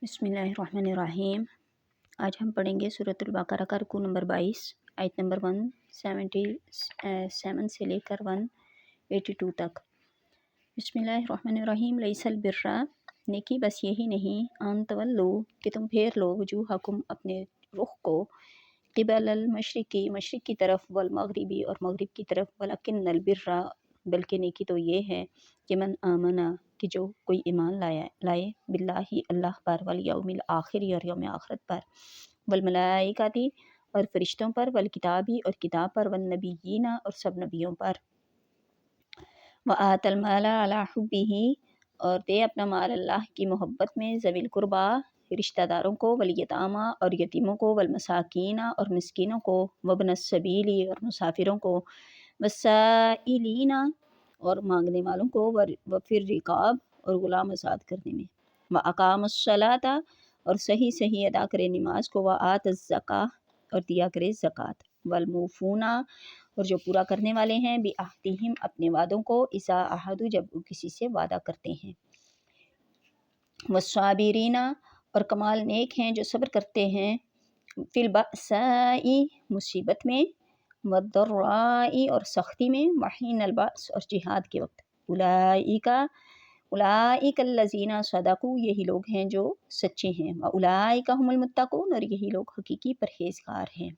بسم اللہ الرحمن الرحیم۔ آج ہم پڑھیں گے سورۃ البقرہ کا رکوع نمبر 22 آیت نمبر 177 سے لے کر 182 تک۔ بسم اللہ الرحمن الرحیم۔ لیس البر، نیکی بس یہی نہیں، ان تولو کہ تم پھیر لو، وجوہکم اپنے رخ کو، قبل المشرقی مشرق کی طرف، والمغربی اور مغرب کی طرف، ولکن البر بلکہ نیکی تو یہ ہے کہ من آمنا کہ جو کوئی ایمان لائے باللہ اللہ پر، والیوم الآخر اور یوم آخرت پر، والملائکتی اور فرشتوں پر، والکتابی اور کتاب پر، والنبیین اور سب نبیوں پر، وآت المال علی حبہ اور دے اپنا مال اللہ کی محبت میں، ذوی القربا رشتہ داروں کو، والیتامی اور یتیموں کو، والمساکین اور مسکینوں کو، وابن السبیل اور مسافروں کو، والسائلین اور مانگنے والوں کو، وفی الرقاب اور غلام آزاد کرنے میں، واقام الصلاۃ اور صحیح ادا کرے نماز کو، وآت الزکاۃ اور دیا کرے زکوٰۃ، والموفون اور جو پورا کرنے والے ہیں، بعہدہم اپنے وعدوں کو، اذا عہدوا جب وہ کسی سے وعدہ کرتے ہیں، والصابرین اور کمال نیک ہیں جو صبر کرتے ہیں، فی البأساء مصیبت میں، والضراء اور سختی میں، وحین البأس اور جہاد کے وقت، اولئک الذین صدقوا یہی لوگ ہیں جو سچے ہیں، واولئک هم المتقون اور یہی لوگ حقیقی پرہیزگار ہیں۔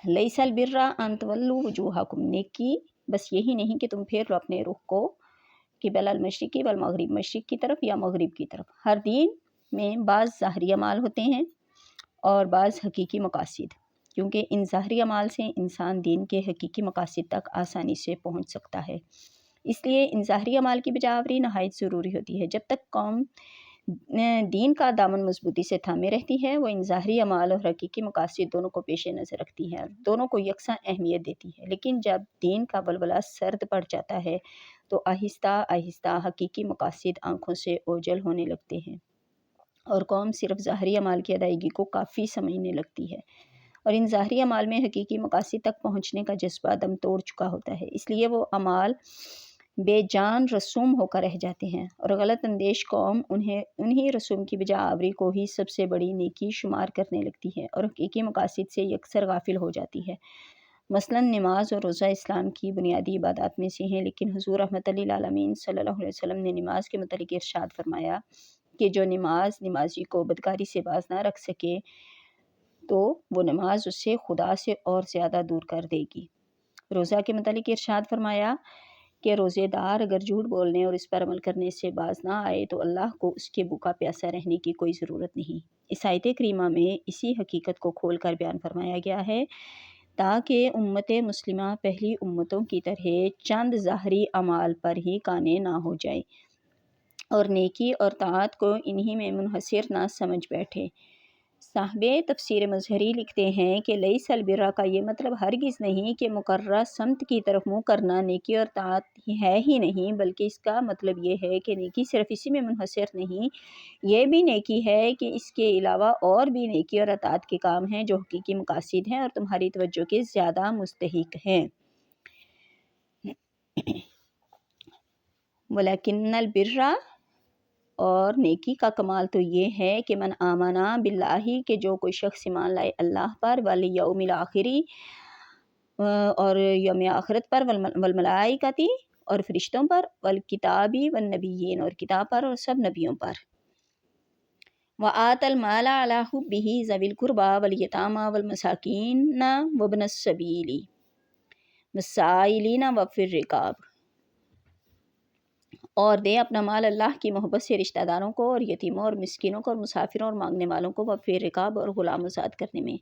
لیس البر ان تولوا وجوہکم، نیکی بس یہی نہیں کہ تم پھیر لو اپنے رخ کو، قبل المشرقی والمغرب مشرق کی طرف یا مغرب کی طرف۔ ہر دین میں بعض ظاہری اعمال ہوتے ہیں اور بعض حقیقی مقاصد، کیونکہ ان ظاہری اعمال سے انسان دین کے حقیقی مقاصد تک آسانی سے پہنچ سکتا ہے۔ اس لیے ان ظاہری اعمال کی بجاوری نہایت ضروری ہوتی ہے۔ جب تک قوم دین کا دامن مضبوطی سے تھامے رہتی ہے، وہ ان ظاہری اعمال اور حقیقی مقاصد دونوں کو پیش نظر رکھتی ہے اور دونوں کو یکساں اہمیت دیتی ہے۔ لیکن جب دین کا بلبلہ سرد پڑ جاتا ہے تو آہستہ آہستہ حقیقی مقاصد آنکھوں سے اوجھل ہونے لگتے ہیں اور قوم صرف ظاہری اعمال کی ادائیگی کو کافی سمجھنے لگتی ہے، اور ان ظاہری اعمال میں حقیقی مقاصد تک پہنچنے کا جذبہ دم توڑ چکا ہوتا ہے۔ اس لیے وہ اعمال بے جان رسوم ہو کر رہ جاتے ہیں اور غلط اندیش قوم انہی رسوم کی بجاوری کو ہی سب سے بڑی نیکی شمار کرنے لگتی ہے اور حقیقی مقاصد سے یکسر غافل ہو جاتی ہے۔ مثلاً نماز اور روزہ اسلام کی بنیادی عبادات میں سے ہیں، لیکن حضور رحمۃ للعالمین صلی اللہ علیہ وسلم نے نماز کے متعلق ارشاد فرمایا کہ جو نمازی کو بدکاری سے باز نہ رکھ سکے تو وہ نماز اسے خدا سے اور زیادہ دور کر دے گی۔ روزہ کے متعلق ارشاد فرمایا کہ روزے دار اگر جھوٹ بولنے اور اس پر عمل کرنے سے باز نہ آئے تو اللہ کو اس کے بھوکا پیاسا رہنے کی کوئی ضرورت نہیں۔ اس آیت کریمہ میں اسی حقیقت کو کھول کر بیان فرمایا گیا ہے تاکہ امت مسلمہ پہلی امتوں کی طرح چند ظاہری اعمال پر ہی قانع نہ ہو جائے اور نیکی اور طاعت کو انہی میں منحصر نہ سمجھ بیٹھے۔ صاحب تفسیر مظہری لکھتے ہیں کہ لیس البر کا یہ مطلب ہرگز نہیں کہ مقررہ سمت کی طرف منہ کرنا نیکی اور طاعت ہے ہی نہیں، بلکہ اس کا مطلب یہ ہے کہ نیکی صرف اسی میں منحصر نہیں، یہ بھی نیکی ہے کہ اس کے علاوہ اور بھی نیکی اور اطاعت کے کام ہیں جو حقیقی مقاصد ہیں اور تمہاری توجہ کے زیادہ مستحق ہیں۔ ولیکن البر اور نیکی کا کمال تو یہ ہے کہ من آمنا باللہ کہ جو کوئی شخص ایمان لائے اللہ پر، والیوم الآخری اور یوم آخرت پر، والملائکتی اور فرشتوں پر، والکتابی والنبیین اور کتاب پر اور سب نبیوں پر، وآت المال علی حبہ ذوی القربا والیتامی والمساکین وابن السبیل والسائلین وفی الرقاب اور دے اپنا مال اللہ کی محبت سے رشتہ داروں کو اور یتیموں اور مسکینوں کو اور مسافروں اور مانگنے والوں کو، وفی الرقاب اور غلام آزاد کرنے میں،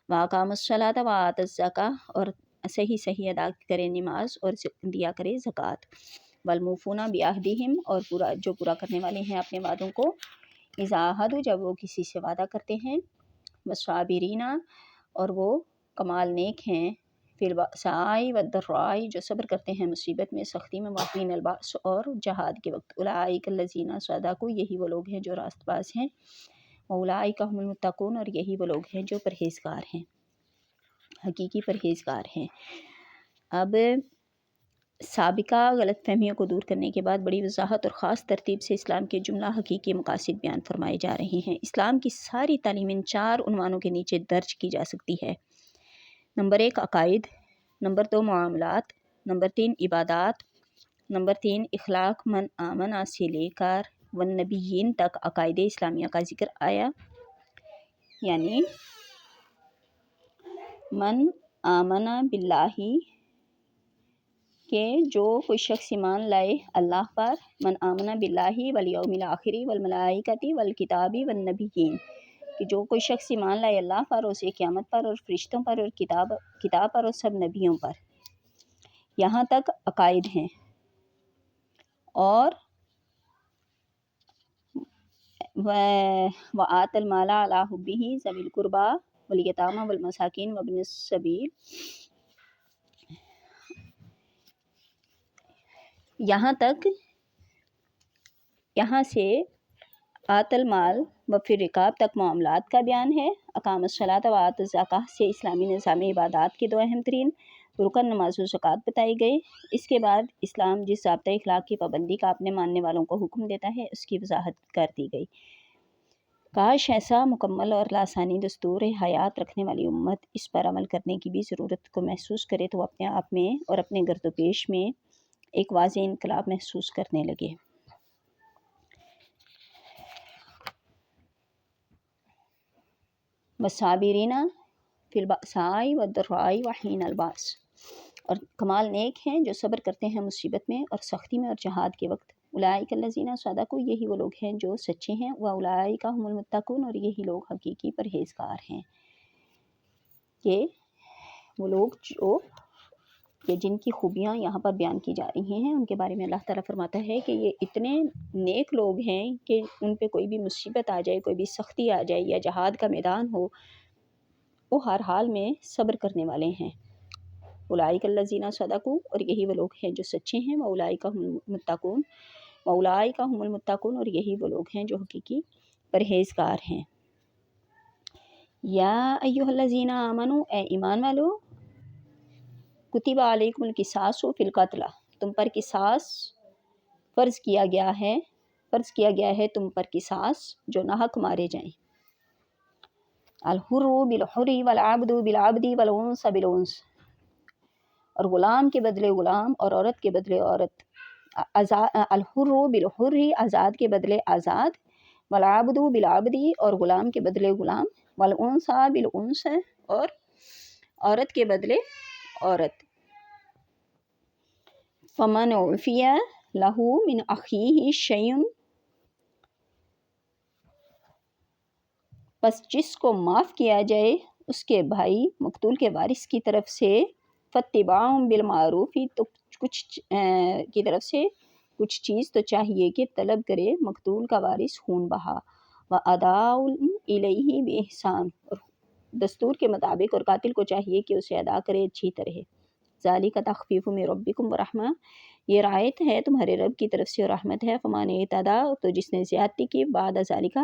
واقام الصلاۃ وآت الزکاۃ اور صحیح ادا کرے نماز اور دیا کرے زکوٰۃ، والموفون بعہدہم اور جو پورا کرنے والے ہیں اپنے وعدوں کو، اذا عہدوا جب وہ کسی سے وعدہ کرتے ہیں، والصابرین اور وہ کمال نیک ہیں، فی البأساء والضراء جو صبر کرتے ہیں مصیبت میں، سختی میں، وحین البأس اور جہاد کے وقت، اولئک الذین صدقوا یہی وہ لوگ ہیں جو راست باز ہیں، واولئک هم المتقون اور یہی وہ لوگ ہیں جو پرہیزگار ہیں، حقیقی پرہیزگار ہیں۔ اب سابقہ غلط فہمیوں کو دور کرنے کے بعد بڑی وضاحت اور خاص ترتیب سے اسلام کے جملہ حقیقی مقاصد بیان فرمائے جا رہے ہیں۔ اسلام کی ساری تعلیم ان 4 عنوانوں کے نیچے درج کی جا سکتی ہے۔ نمبر 1 عقائد، نمبر 2 معاملات، نمبر 3 عبادات، نمبر 3 اخلاق۔ من آمنہ سے لے کر والنبیین تک عقائد اسلامیہ کا ذکر آیا، یعنی من آمنہ باللہ کہ جو کوئی شخص ایمان لائے اللہ پر، من آمنہ باللہ والیوم الآخر والملائکۃ والکتاب والنبیین کہ جو کوئی شخص ایمان لائے اللہ پر، روز قیامت پر اور فرشتوں پر اور کتاب پر اور سب نبیوں پر، یہاں تک عقائد ہیں۔ اور وآت المال علی حبہ ذوی القربى والیتامى والمساکین وابن السبیل، یہاں سے آت المال وفی الرقاب تک معاملات کا بیان ہے۔ اقام الصلاۃ وآت الزکوٰۃ سے اسلامی نظام عبادات کے 2 اہم ترین رکن نماز و زکوٰۃ بتائے گئے۔ اس کے بعد اسلام جس ضابطۂ اخلاق کی پابندی کا اپنے ماننے والوں کو حکم دیتا ہے، اس کی وضاحت کر دی گئی۔ کاش ایسا مکمل اور لاسانی دستور حیات رکھنے والی امت اس پر عمل کرنے کی بھی ضرورت کو محسوس کرے تو اپنے آپ میں اور اپنے گرد و پیش میں ایک واضح انقلاب محسوس کرنے لگے۔ والصابرین فی البأساء والضراء وحین البأس، اور کمال نیک ہیں جو صبر کرتے ہیں مصیبت میں اور سختی میں اور جہاد کے وقت۔ اولئک الذین صدقوا، یہی وہ لوگ ہیں جو سچے ہیں، واولئک هم المتقون، اور یہی لوگ حقیقی پرہیزگار ہیں۔ یہ وہ لوگ جن کی خوبیاں یہاں پر بیان کی جا رہی ہیں، ان کے بارے میں اللہ تعالیٰ فرماتا ہے کہ یہ اتنے نیک لوگ ہیں کہ ان پہ کوئی بھی مصیبت آ جائے، کوئی بھی سختی آ جائے یا جہاد کا میدان ہو، وہ ہر حال میں صبر کرنے والے ہیں۔ اولئک الذین صدقوا، اور یہی وہ لوگ ہیں جو سچے ہیں، واولئک هم المتقون، واولئک هم المتقون، اور یہی وہ لوگ ہیں جو حقیقی پرہیزگار ہیں۔ یا ایھا الذین آمنوا، اے ایمان والو، کتب علیکم القصاص فی القتلی، تم پر قصاص فرض کیا گیا ہے تم پر قصاص جو ناحق مارے جائیں۔ الحر بالحر والعبد بالعبد والانثى بالانثى، اور غلام کے بدلے غلام اور عورت کے بدلے عورت۔ الحر بالحر، آزاد کے بدلے آزاد، والعبد بالعبد، اور غلام کے بدلے غلام، والانثى بالانثى، اور عورت کے بدلے عورت۔ فمن عفی لہ من اخیہ شیء، پس جس کو معاف کیا جائے اس کے بھائی مقتول کے وارث کی طرف سے، فاتباع بالمعروف، تو کچھ چیز تو چاہیے کہ طلب کرے مقتول کا وارث خون بہا، واداء الیہ باحسان، اور دستور کے مطابق، اور قاتل کو چاہیے کہ اسے ادا کرے اچھی طرح۔ ذالک تخفیف من ربکم ورحمہ، یہ رعایت ہے تمہارے رب کی طرف سے اور رحمت ہے۔ فمن اعتدی، تو جس نے زیادتی کی، بعد ذالک،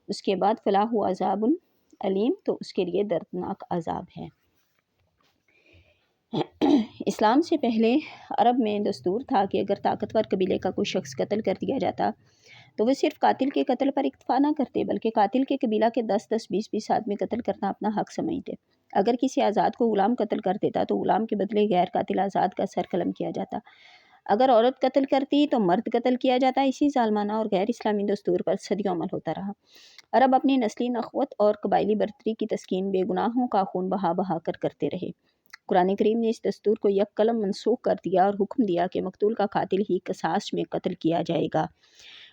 اس کے بعد، فلہ عذاب علیم، تو اس کے لیے دردناک عذاب ہے۔ اسلام سے پہلے عرب میں دستور تھا کہ اگر طاقتور قبیلے کا کوئی شخص قتل کر دیا جاتا تو وہ صرف قاتل کے قتل پر اکتفا نہ کرتے، بلکہ قاتل کے قبیلہ کے 10 20 آدمی قتل کرنا اپنا حق سمجھتے۔ اگر کسی آزاد کو غلام قتل کر دیتا تو غلام کے بدلے غیر قاتل آزاد کا سر قلم کیا جاتا۔ اگر عورت قتل کرتی تو مرد قتل کیا جاتا۔ اسی ظالمانہ اور غیر اسلامی دستور پر صدیوں عمل ہوتا رہا۔ عرب اپنی نسلی نخوت اور قبائلی برتری کی تسکین بے گناہوں کا خون بہا کر کرتے رہے۔ قرآن کریم نے اس دستور کو یک قلم منسوخ کر دیا اور حکم دیا کہ مقتول کا قاتل ہی قصاص میں قتل کیا جائے گا،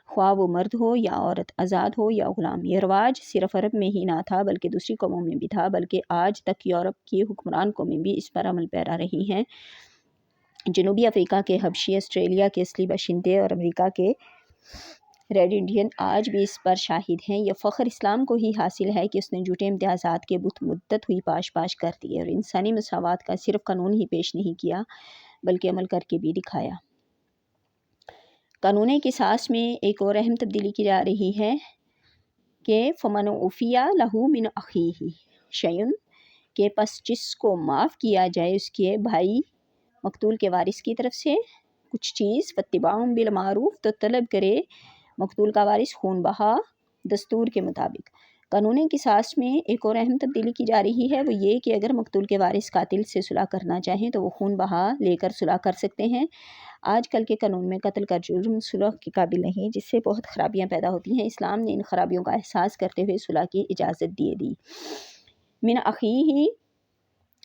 خواہ وہ مرد ہو یا عورت، آزاد ہو یا غلام۔ یہ رواج صرف عرب میں ہی نہ تھا بلکہ دوسری قوموں میں بھی تھا، بلکہ آج تک یورپ کی حکمران قومیں بھی اس پر عمل پیرا رہی ہیں۔ جنوبی افریقہ کے حبشی، آسٹریلیا کے اصلی باشندے اور امریکہ کے ریڈ انڈین آج بھی اس پر شاہد ہیں۔ یہ فخر اسلام کو ہی حاصل ہے کہ اس نے جھوٹے امتیازات کے بت مدت ہوئی پاش کر دیے اور انسانی مساوات کا صرف قانون ہی پیش نہیں کیا بلکہ عمل کر کے بھی دکھایا۔ قانون قصاص میں ایک اور اہم تبدیلی کی جا رہی ہے کہ فمن عفی لہ من اخیہ شیء، کہ پس جس کو معاف کیا جائے اس کے بھائی مقتول کے وارث کی طرف سے کچھ چیز، فاتباع بالمعروف، تو طلب کرے مقتول کا وارث خون بہا دستور کے مطابق۔ قانون قصاص میں ایک اور اہم تبدیلی کی جا رہی ہے، وہ یہ کہ اگر مقتول کے وارث قاتل سے صلح کرنا چاہیں تو وہ خون بہا لے کر صلح کر سکتے ہیں۔ آج کل کے قانون میں قتل کا جرم صلح کے قابل نہیں، جس سے بہت خرابیاں پیدا ہوتی ہیں۔ اسلام نے ان خرابیوں کا احساس کرتے ہوئے صلح کی اجازت دے دی۔ من اخیہ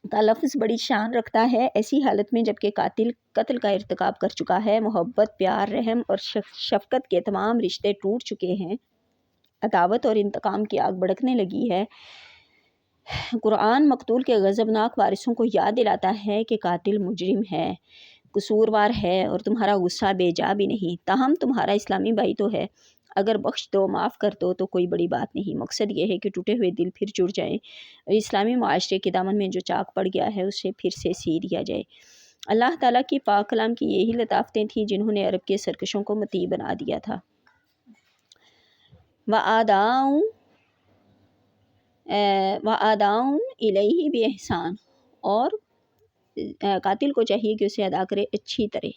کا لفظ بڑی شان رکھتا ہے ایسی حالت میں جبکہ قاتل قتل کا ارتکاب کر چکا ہے، محبت، پیار، رحم اور شفقت کے تمام رشتے ٹوٹ چکے ہیں، عداوت اور انتقام کی آگ بھڑکنے لگی ہے۔ قرآن مقتول کے غضبناک وارثوں کو یاد دلاتا ہے کہ قاتل مجرم ہے، قصوروار ہے اور تمہارا غصہ بے جا بھی نہیں، تاہم تمہارا اسلامی بھائی تو ہے، اگر بخش دو، معاف کر دو تو کوئی بڑی بات نہیں۔ مقصد یہ ہے کہ ٹوٹے ہوئے دل پھر جڑ جائیں اور اسلامی معاشرے کے دامن میں جو چاک پڑ گیا ہے اسے پھر سے سی دیا جائے۔ اللہ تعالیٰ کی پاک کلام کی یہی لطافتیں تھیں جنہوں نے عرب کے سرکشوں کو مطیع بنا دیا تھا۔ وَآدَاءٌ إِلَيْهِ بِإِحْسَان، اور قاتل کو چاہیے کہ اسے ادا کرے اچھی طرح۔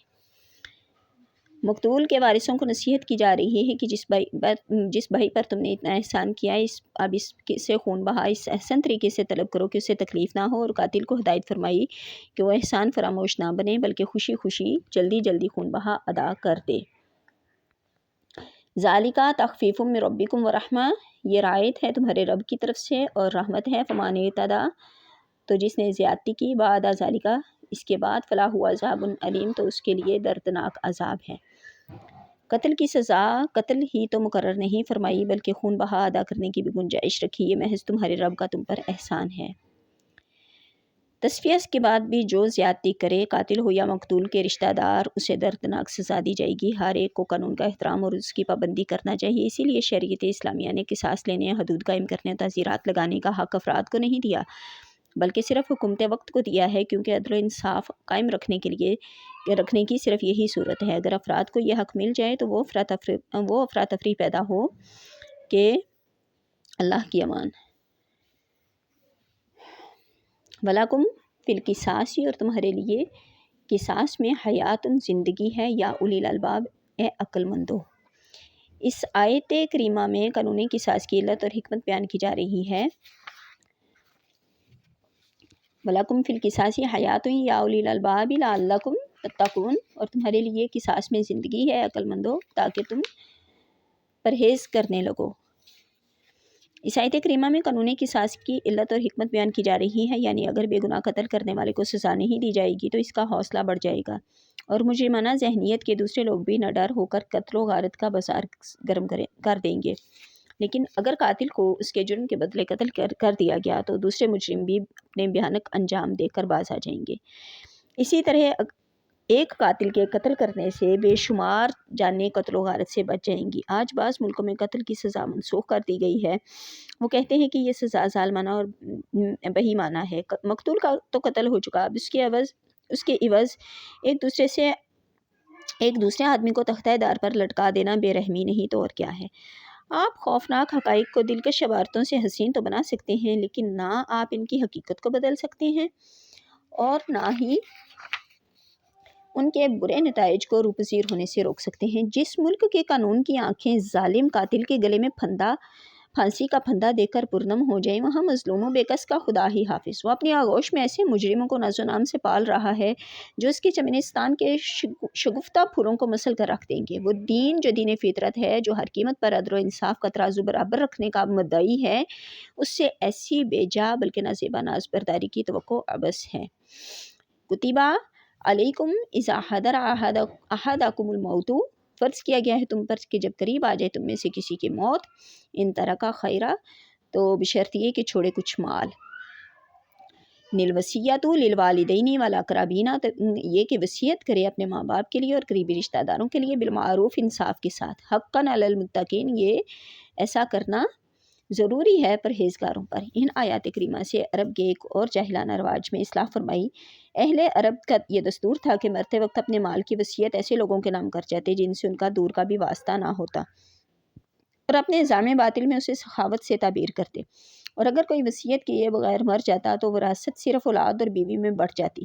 مقتول کے وارثوں کو نصیحت کی جا رہی ہے کہ جس بھائی پر تم نے اتنا احسان کیا اب اس سے خون بہا اس احسن طریقے سے طلب کرو کہ اسے تکلیف نہ ہو، اور قاتل کو ہدایت فرمائی کہ وہ احسان فراموش نہ بنے بلکہ خوشی خوشی جلدی جلدی خون بہا ادا کر دے۔ ذالک تخفیف من ربکم ورحمہ، یہ رعایت ہے تمہارے رب کی طرف سے اور رحمت ہے۔ فمن اعتدی، تو جس نے زیادتی کی، بعد ذالک، اس کے بعد، فلہ عذاب علیم، تو اس کے لیے دردناک عذاب ہے۔ قتل کی سزا قتل ہی تو مقرر نہیں فرمائی بلکہ خون بہا ادا کرنے کی بھی گنجائش رکھی، یہ محض تمہارے رب کا تم پر احسان ہے۔ تصفیہ کے بعد بھی جو زیادتی کرے، قاتل ہو یا مقتول کے رشتہ دار، اسے دردناک سزا دی جائے گی۔ ہر ایک کو قانون کا احترام اور اس کی پابندی کرنا چاہیے، اسی لیے شریعت اسلامیہ نے قصاص لینے، حدود قائم کرنے اور تعزیرات لگانے کا حق افراد کو نہیں دیا بلکہ صرف حکومت وقت کو دیا ہے، کیونکہ عدل و انصاف قائم رکھنے کی صرف یہی صورت ہے۔ اگر افراد کو یہ حق مل جائے تو وہ افراتفری پیدا ہو کہ اللہ کی امان۔ وَلَکُمْ فِی الْقِصَاصِ، اور تمہارے لیے قصاص میں حیات زندگی ہے، یا اولی الالباب، اے عقل مندو۔ اس آیت کریمہ میں قانون قصاص کی علت اور حکمت بیان کی جا رہی ہے۔ وَلَکُمْ فِی الْقِصَاصِ حَیَاتٌ یا اولی الالباب لَعَلَّکُمْ تَتَّقُونَ، اور تمہارے لیے قصاص میں زندگی ہے عقل مندو تاکہ تم پرہیز کرنے لگو۔ اس آیت کریمہ میں قانون قصاص کی علت اور حکمت بیان کی جا رہی ہے، یعنی اگر بے گناہ قتل کرنے والے کو سزا نہیں دی جائے گی تو اس کا حوصلہ بڑھ جائے گا اور مجرمانہ ذہنیت کے دوسرے لوگ بھی نڈر ہو کر قتل و غارت کا بازار گرم کر دیں گے۔ لیکن اگر قاتل کو اس کے جرم کے بدلے قتل کر دیا گیا تو دوسرے مجرم بھی اپنے بھیانک انجام دے کر باز آ جائیں گے۔ اسی طرح ایک قاتل کے قتل کرنے سے بے شمار جانیں قتل و غارت سے بچ جائیں گی۔ آج بعض ملکوں میں قتل کی سزا منسوخ کر دی گئی ہے۔ وہ کہتے ہیں کہ یہ سزا ظالمانہ اور بہیمانہ ہے۔ مقتول کا تو قتل ہو چکا، اب اس کے عوض ایک دوسرے آدمی کو تختہ دار پر لٹکا دینا بے رحمی نہیں تو اور کیا ہے۔ آپ خوفناک حقائق کو دلکش عبارتوں سے حسین تو بنا سکتے ہیں، لیکن نہ آپ ان کی حقیقت کو بدل سکتے ہیں اور نہ ہی ان کے برے نتائج کو روپذیر ہونے سے روک سکتے ہیں۔ جس ملک کے قانون کی آنکھیں ظالم قاتل کے گلے میں پھانسی کا پھندا دے کر پرنم ہو جائیں، وہاں مظلوم و بے کس کا خدا ہی حافظ۔ وہ اپنی آغوش میں ایسے مجرموں کو ناز و نام سے پال رہا ہے جو اس کے چمنستان کے شگفتہ پھولوں کو مسل کر رکھ دیں گے۔ وہ دین جو دین فطرت ہے، جو ہر قیمت پر عدل و انصاف کا ترازو برابر رکھنے کا مدعی ہے، اس سے ایسی بے جا بلکہ نازیبا ناز برداری کی توقع عبث ہے۔ کتبہ علیکم اذا حضر احدکم الموت، فرض کیا گیا ہے تم پر کہ جب قریب آ جائے تم میں سے کسی کی موت، ان ترکا خیرا، تو بشرط یہ کہ چھوڑے کچھ مال، للوصیۃ للوالدین والاقربین، یہ کہ وصیت کرے اپنے ماں باپ کے لیے اور قریبی رشتہ داروں کے لیے، بالمعروف، انصاف کے ساتھ، حقا علی المتقین، یہ ایسا کرنا ضروری ہے پرہیزگاروں پر۔ ان آیات کریمہ سے عرب کے ایک اور جاہلانہ رواج میں اصلاح فرمائی۔ اہل عرب کا یہ دستور تھا کہ مرتے وقت اپنے مال کی وصیت ایسے لوگوں کے نام کر جاتے جن سے ان کا دور کا بھی واسطہ نہ ہوتا، اور اپنے نظام باطل میں اسے سخاوت سے تعبیر کرتے، اور اگر کوئی وصیت کیے بغیر مر جاتا تو وراثت صرف اولاد اور بیوی میں بٹ جاتی۔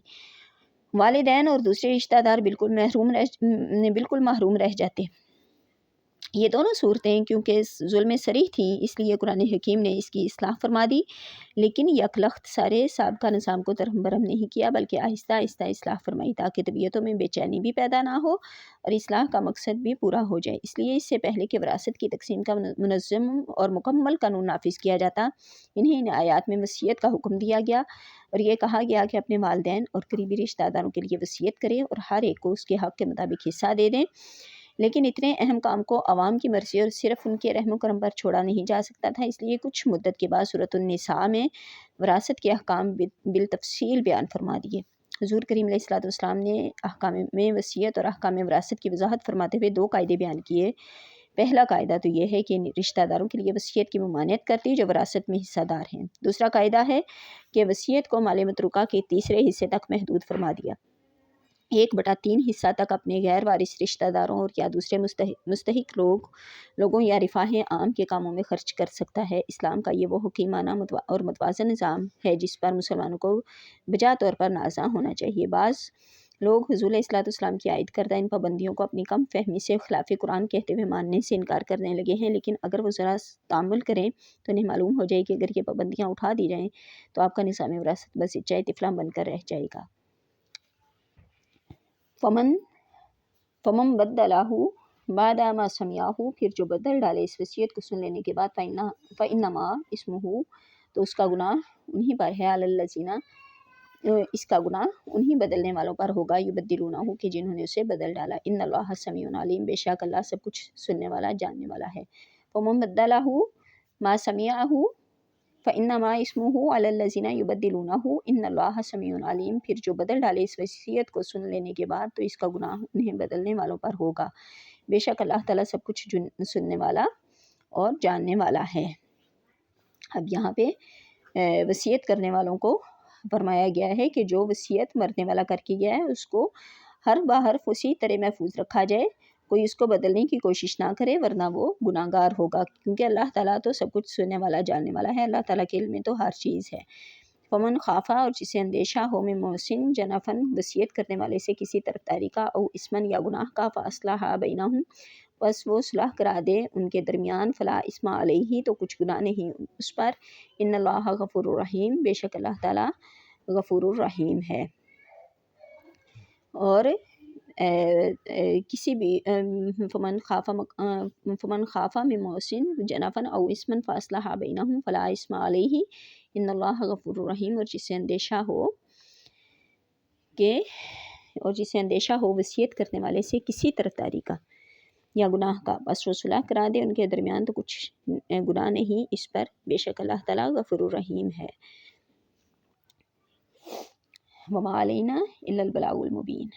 والدین اور دوسرے رشتہ دار بالکل محروم رہ جاتے ہیں۔ یہ دونوں صورتیں کیونکہ ظلم صریح تھیں، اس لیے قرآن حکیم نے اس کی اصلاح فرما دی، لیکن یکلخت سارے سابقہ نظام کو درہم برہم نہیں کیا، بلکہ آہستہ آہستہ اصلاح فرمائی تاکہ طبیعتوں میں بے چینی بھی پیدا نہ ہو اور اصلاح کا مقصد بھی پورا ہو جائے۔ اس لیے اس سے پہلے کہ وراثت کی تقسیم کا منظم اور مکمل قانون نافذ کیا جاتا، ان آیات میں وصیت کا حکم دیا گیا اور یہ کہا گیا کہ اپنے والدین اور قریبی رشتہ داروں کے لیے وصیت کریں اور ہر ایک کو اس کے حق کے مطابق حصہ دے دیں۔ لیکن اتنے اہم کام کو عوام کی مرضی اور صرف ان کے رحم و کرم پر چھوڑا نہیں جا سکتا تھا، اس لیے کچھ مدت کے بعد سورۃ النساء میں وراثت کے احکام بالتفصیل بیان فرما دیے۔ حضور کریم علیہ الصلوۃ والسلام نے احکام میں وصیت اور احکام وراثت کی وضاحت فرماتے ہوئے 2 قاعدے بیان کیے۔ پہلا قاعدہ تو یہ ہے کہ رشتہ داروں کے لیے وصیت کی ممانعت کرتی جو وراثت میں حصہ دار ہیں۔ دوسرا قاعدہ ہے کہ وصیت کو مال متروکہ کے تیسرے حصے تک محدود فرما دیا۔ 1/3 حصہ تک اپنے غیر وارث رشتہ داروں اور یا دوسرے مستحق لوگوں یا رفاہ عام کے کاموں میں خرچ کر سکتا ہے۔ اسلام کا یہ وہ حکیمانہ اور متوازن نظام ہے جس پر مسلمانوں کو بجا طور پر نازاں ہونا چاہیے۔ بعض لوگ حضور علیہ السلام کی عائد کردہ ان پابندیوں کو اپنی کم فہمی سے خلاف قرآن کہتے ہوئے ماننے سے انکار کرنے لگے ہیں، لیکن اگر وہ ذرا تأمل کریں تو انہیں معلوم ہو جائے کہ اگر یہ پابندیاں اٹھا دی جائیں تو آپ کا نظام وراثت بس جائے طفلہ بن کر رہ جائے گا۔ فمن بدلہ بعد ما سمعہ، پھر جو بدل ڈالے اس وصیت کو سن لینے کے بعد، فإنما اسمہ، تو اس کا گناہ انہی پر ہے، علی الذین، اس کا گناہ انہی بدلنے والوں پر ہوگا، یبدلونہ، کہ جنہوں نے اسے بدل ڈالا۔ ان اللہ سمیع علیم، بے شک اللہ سب کچھ سننے والا جاننے والا ہے۔ فمن بدلہ ما سمعہ فإنما اسمہ علی الذین یبدلونہ، ان اللہ سمیع علیم، پھر جو بدل ڈالے اس وصیت کو سن لینے کے بعد تو اس کا گناہ انہیں بدلنے والوں پر ہوگا، بے شک اللہ تعالیٰ سب کچھ سننے والا اور جاننے والا ہے۔ اب یہاں پہ وصیت کرنے والوں کو فرمایا گیا ہے کہ جو وصیت مرنے والا کر کے گیا ہے اس کو ہر بحرف اسی طرح محفوظ رکھا جائے، کوئی اس کو بدلنے کی کوشش نہ کرے ورنہ وہ گناہ گار ہوگا، کیونکہ اللہ تعالیٰ تو سب کچھ سننے والا جاننے والا ہے، اللہ تعالیٰ کے علم میں تو ہر چیز ہے۔ فمن خافا، اور جسے اندیشہ ہو، من محسن جنفن، وصیت کرنے والے سے کسی طرفداری کا، او اسمن، یا گناہ کا، فاصلح بینہم، بس وہ صلح کرا دے ان کے درمیان، فلا اسم علیہ، تو کچھ گناہ نہیں اس پر، ان اللہ غفور الرحیم، بے شک اللہ تعالیٰ غفور الرحیم ہے۔ اور کسی بھی فمن خاف من محسن جنفا او اسما فاصلح بینہم فلا اسم علیہ ان اللہ غفور الرحیم، اور جسے اندیشہ ہو وصیت کرنے والے سے کسی طرفداری کا یا گناہ کا، بس وہ صلح کرا دے ان کے درمیان، تو کچھ گناہ نہیں اس پر، بے شک اللہ تعالیٰ غفور الرحیم ہے۔ وما علینا الا البلاغ المبین۔